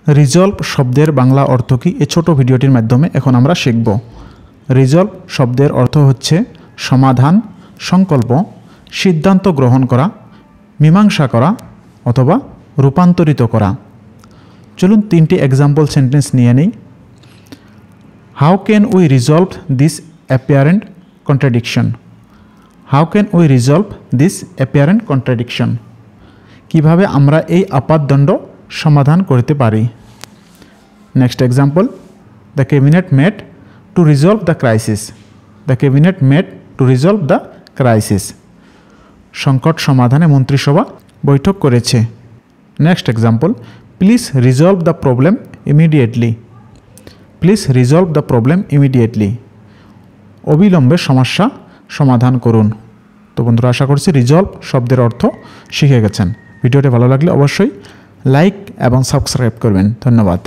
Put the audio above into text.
Resolve শব্দের বাংলা অর্থ কী এই ছোট ভিডিওটির মাধ্যমে এখন আমরা শিখব। রিজলভ শব্দের অর্থ হচ্ছে সমাধান, সংকল্প, সিদ্ধান্ত গ্রহণ করা, মীমাংসা করা অথবা রূপান্তরিত করা। চলুন 3টি এক্সাম্পল সেন্টেন্স নিয়ে নিই। How can we resolve this apparent contradiction? How can we resolve this apparent contradiction? কিভাবে আমরা এই আপাতদণ্ড সমাধান করতে পারি? Next example, the cabinet met to resolve the crisis. The cabinet met to resolve the crisis. সংকট সমাধানে মন্ত্রিসভা বৈঠক করেছে। Next example, please resolve the problem immediately. Please resolve the problem immediately. অবিলম্বে সমস্যা সমাধান করুন। তো বন্ধুরা, আশা করছি রিজলভ শব্দের অর্থ শিখে গেছেন। ভিডিওটি ভালো লাগলে অবশ্যই লাইক এবং সাবস্ক্রাইব করবেন। ধন্যবাদ।